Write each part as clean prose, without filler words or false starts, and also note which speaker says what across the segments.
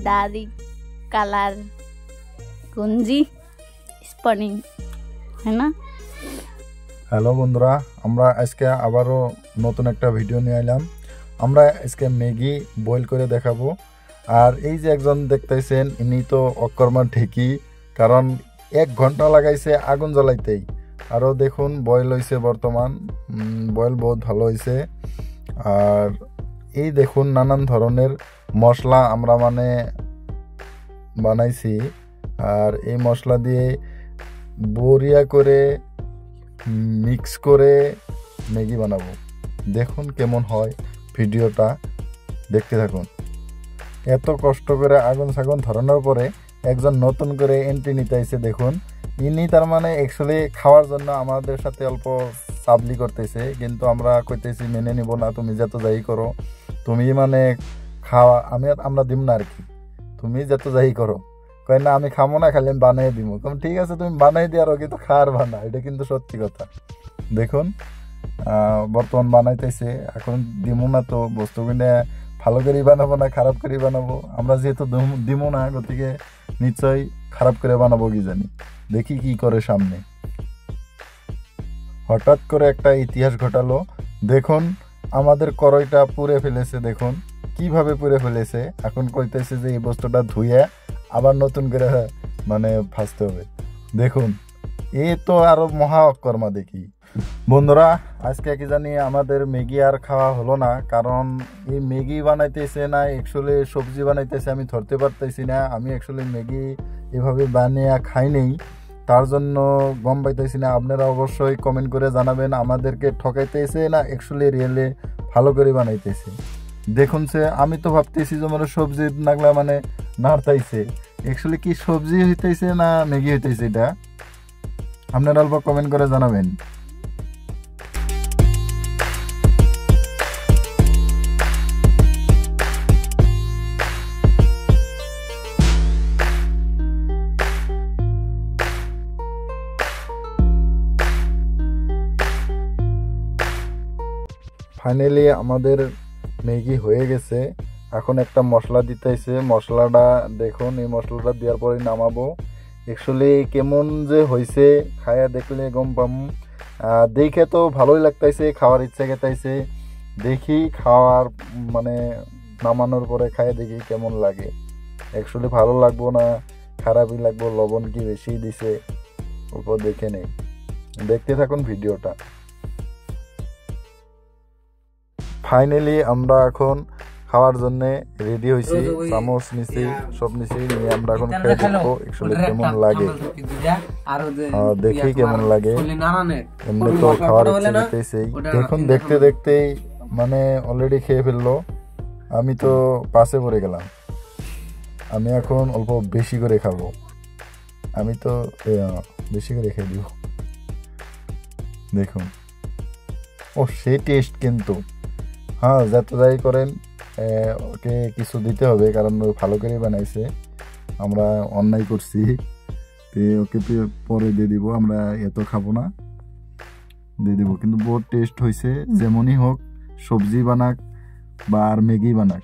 Speaker 1: দাড়ি colour গঞ্জি spawning है ना।
Speaker 2: হ্যালো বন্ধুরা, আমরা আজকে আবারও নতুন একটা ভিডিও নিয়ে এলাম। আমরা আজকে ম্যাগি বয়েল করে দেখাবো। আর এই যে একজন দেখতেছেন, ইনি তো অকর্মা ঢেকি, কারণ 1 ঘন্টা লাগাইছে আগুন জ্বালাইতেই। আরও দেখুন বয়েল হয়েছে, বর্তমান বয়েল বহুত ভালো হয়েছে। আর এই দেখুন নানান ধরনের মশলা আমরা বানাইছি। আর এই মশলা দিয়ে বড়িয়া করে মিক্স করে ম্যাগি বানাবো। দেখুন কেমন হয়, ভিডিওটা দেখতে থাকুন। এত কষ্ট করে আগুন সাগুন ধরানোর পরে একজন নতুন করে এন্ট্রি নিতে আইছে। দেখুন ইনি তার অ্যাকচুয়ালি খাওয়ার জন্য আমাদের সাথে অল্প সাবলি করতেছে, কিন্তু আমরা কইতেছি মেনে নিব না, তুমি যত যাই করো, তুমি খাওয়া আমরা দিব না আর কি, তুমি যত যাই করো। কয় না আমি খাবো না, খালি আমি বানিয়ে দিব। ঠিক আছে, তুমি বানাই দিয়ে আরো, কিন্তু খাওয়ার বানা, এটা কিন্তু সত্যি কথা। দেখুন বর্তমান বানাইতেছে, এখন দিব না তো বস্তু কিনে ভালো করেই বানাবো না খারাপ করেই বানাবো। আমরা যেহেতু দিব না, গতিকে নিশ্চয়ই খারাপ করে বানাবো কি জানি। দেখি কি করে সামনে। হঠাৎ করে একটা ইতিহাস ঘটালো। দেখুন আমাদের কড়াইটা পুড়ে ফেলেছে, দেখুন কিভাবে পুড়ে ফেলেছে। এখন কইতেছে যে এই বস্তুটা ধুয়ে আবার নতুন করে ভাজতে হবে। দেখুন এ তো আরো মহা অকর্মা দেখি। বন্ধুরা আজকে কি জানি আমাদের ম্যাগি আর খাওয়া হলো না, কারণ এই ম্যাগি বানাইতেছে না, অ্যাকচুয়ালি সবজি বানাইতেছে, আমি ধরতে পারতেছি না। আমি অ্যাকচুয়ালি ম্যাগি এভাবে বানিয়ে খাই নেই, তার জন্য গম পাইতেছি না। আপনারা অবশ্যই কমেন্ট করে জানাবেন আমাদেরকে ঠকাইতেছে না অ্যাকচুয়ালি রিয়েলি ভালো করে বানাইতেছে। দেখুন সে আমি তো ভাবতেছি যে সবজি নাগলা নাড়তাইছে, অ্যাকচুয়ালি কি সবজি হইতেছে না ম্যাগি হইতেছে, এটা আপনারা অল্প কমেন্ট করে জানাবেন। ফাইনালি আমাদের ম্যাগি হয়ে গেছে। এখন একটা মশলা দিতেছে, মশলাটা দেখুন, এই মশলাটা দেওয়ার পরে নামাবো। অ্যাকচুয়ালি কেমন যে হয়েছে খায়া দেখলে গম পাম। দেখে তো ভালোই লাগতেছে, খাওয়ার ইচ্ছা খেতাইছে। দেখি খাওয়ার নামানোর পরে খায় দেখি কেমন লাগে। অ্যাকচুয়ালি ভালো লাগবো না খারাপই লাগবো, লবণ কি বেশি দিছে অল্প দেখে নেই। দেখতে থাকুন ভিডিওটা। ফাইনালি আমরা এখন খাওয়ার জন্য রেডি হয়েছি, চামচ নিছি, সব নিছি, নিয়ে আমরা এখন খেয়ে দেখবো অ্যাকচুয়ালি কেমন লাগে। দেখি কেমন লাগে, এমনি তো খাওয়ার ইচ্ছে দিতেছেই। দেখুন দেখতে দেখতেই অলরেডি খেয়ে ফেললো। আমি তো পাশে পড়ে গেলাম, আমি এখন অল্প বেশি করে খাবো। আমি তো বেশি করে খেয়ে দিব। দেখুন ও সেই টেস্ট, কিন্তু হ্যাঁ যত যাই করেন ওকে কিছু দিতে হবে, কারণ ও ভালো করে বানাইছে। আমরা অন্যায় করছি, ওকে পরে দিয়ে দিব। আমরা এত খাবো না, দিয়ে দিব। কিন্তু বহুত টেস্ট হয়েছে, যেমনই হোক, সবজি বানাক বা আর ম্যাগি বানাক।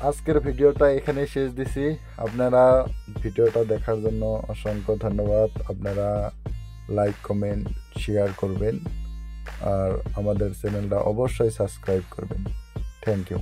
Speaker 2: আজকের ভিডিওটা এখানে শেষ দিছি। আপনারা ভিডিওটা দেখার জন্য অসংখ্য ধন্যবাদ। আপনারা লাইক কমেন্ট শেয়ার করবেন, আর আমাদের চ্যানেলটা অবশ্যই সাবস্ক্রাইব করবেন। Thank you.